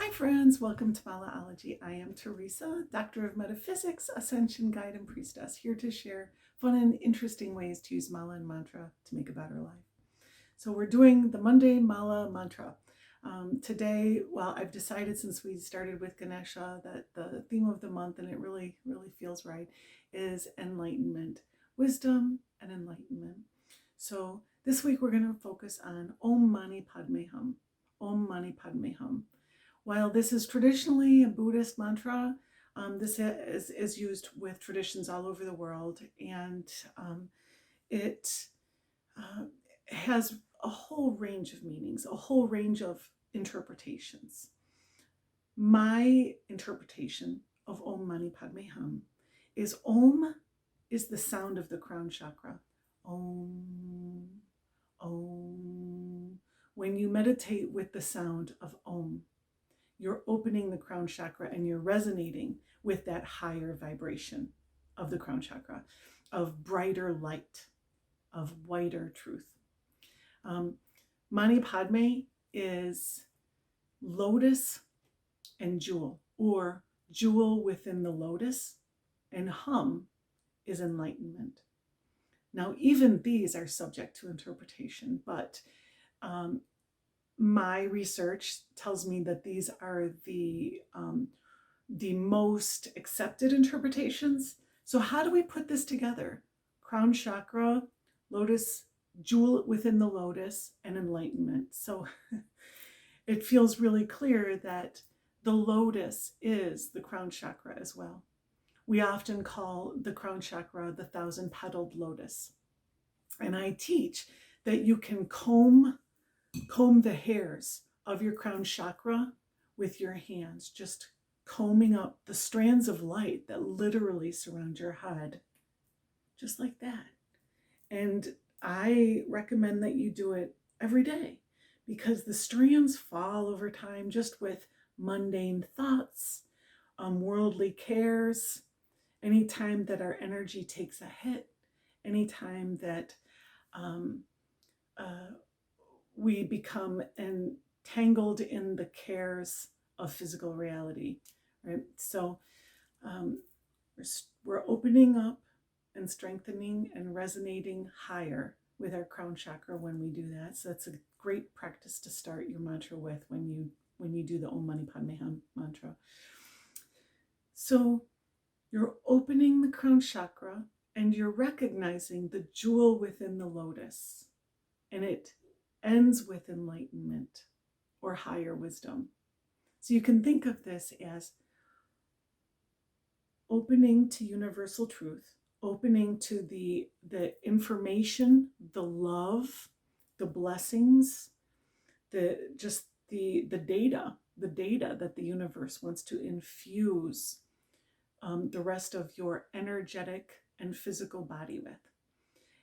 Hi friends, welcome to Malaology. I am Teresa, Doctor of Metaphysics, Ascension Guide, and Priestess, here to share fun and interesting ways to use Mala and Mantra to make a better life. So we're doing the Monday Mala Mantra. Today, well, I've decided since we started with Ganesha that the theme of the month, and it really feels right, is enlightenment, wisdom and enlightenment. So this week we're going to focus on Om Mani Padme Hum. Om Mani Padme Hum. While this is traditionally a Buddhist mantra, this is used with traditions all over the world, and it has a whole range of meanings, a whole range of interpretations. My interpretation of Om Mani Padme Hum is Om is the sound of the crown chakra. Om, Om. When you meditate with the sound of Om, you're opening the crown chakra and you're resonating with that higher vibration of the crown chakra, of brighter light, of whiter truth. Mani Padme is lotus and jewel, or jewel within the lotus, and hum is enlightenment. Now, even these are subject to interpretation, but my research tells me that these are the most accepted interpretations. So how do we put this together? Crown chakra, lotus, jewel within the lotus, and enlightenment. So it feels really clear that the lotus is the crown chakra as well. We often call the crown chakra the 1,000-petaled lotus. And I teach that you can comb the hairs of your crown chakra with your hands, just combing up the strands of light that literally surround your head, just like that. And I recommend that you do it every day, because the strands fall over time just with mundane thoughts, worldly cares, anytime that our energy takes a hit, anytime that we become entangled in the cares of physical reality, right? So we're opening up and strengthening and resonating higher with our crown chakra when we do that. So that's a great practice to start your mantra with when you do the Om Mani Padme Hum mantra. So you're opening the crown chakra and you're recognizing the jewel within the lotus, and it ends with enlightenment or higher wisdom. So you can think of this as opening to universal truth, opening to the information, the love, the blessings, the data that the universe wants to infuse the rest of your energetic and physical body with.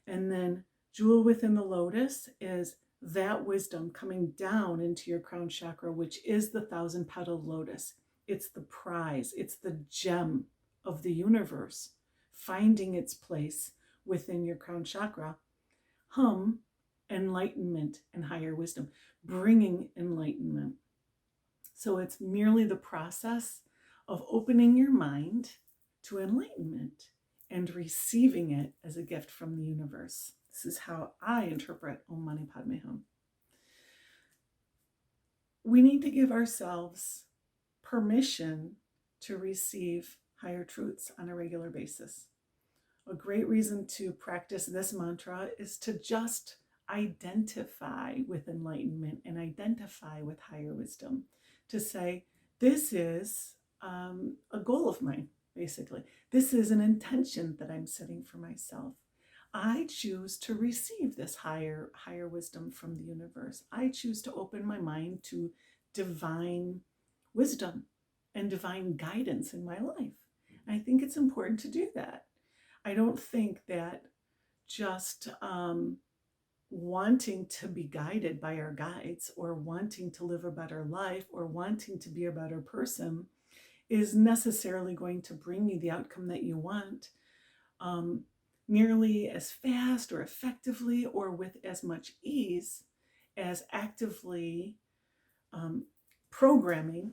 And then jewel within the lotus is that wisdom coming down into your crown chakra, which is the 1,000-petaled lotus. It's the prize, it's the gem of the universe finding its place within your crown chakra. Hum, enlightenment and higher wisdom, bringing enlightenment. So it's merely the process of opening your mind to enlightenment and receiving it as a gift from the universe. This is how I interpret Om Mani Padme Hum. We need to give ourselves permission to receive higher truths on a regular basis. A great reason to practice this mantra is to just identify with enlightenment and identify with higher wisdom. To say, this is a goal of mine, basically. This is an intention that I'm setting for myself. I choose to receive this higher wisdom from the universe. I choose to open my mind to divine wisdom and divine guidance in my life. And I think it's important to do that. I don't think that just wanting to be guided by our guides, or wanting to live a better life, or wanting to be a better person is necessarily going to bring you the outcome that you want nearly as fast or effectively or with as much ease as actively programming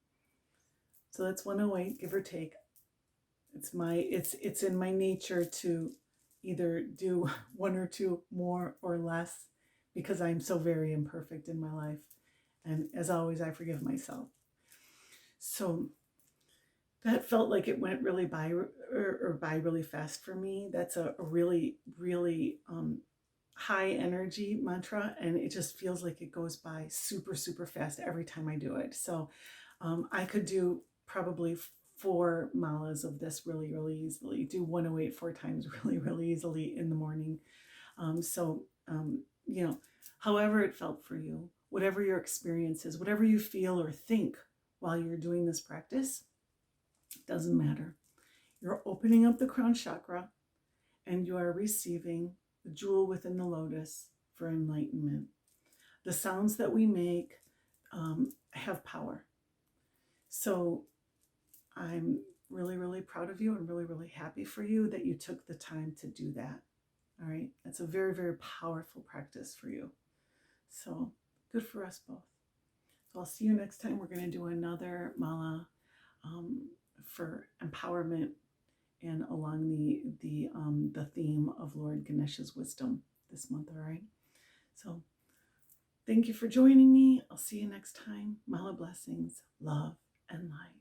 So that's 108, give or take. It's in my nature to either do one or two more or less, because I'm so very imperfect in my life. And as always, I forgive myself. So that felt like it went really by really fast for me. That's a really, really high energy mantra, and it just feels like it goes by super, super fast every time I do it. So I could do probably 4 malas of this really, really easily. Do 108 4 times really, really easily in the morning. You know, however it felt for you, whatever your experience is, whatever you feel or think while you're doing this practice, doesn't matter. You're opening up the crown chakra and you are receiving the jewel within the lotus for enlightenment. The sounds that we make have power. So I'm really, really proud of you and really, really happy for you that you took the time to do that. All right. That's a very, very powerful practice for you. So good for us both. So I'll see you next time. We're going to do another mala for empowerment and along the theme of Lord Ganesha's wisdom this month. All right. So thank you for joining me. I'll see you next time. Mala blessings, love, and light.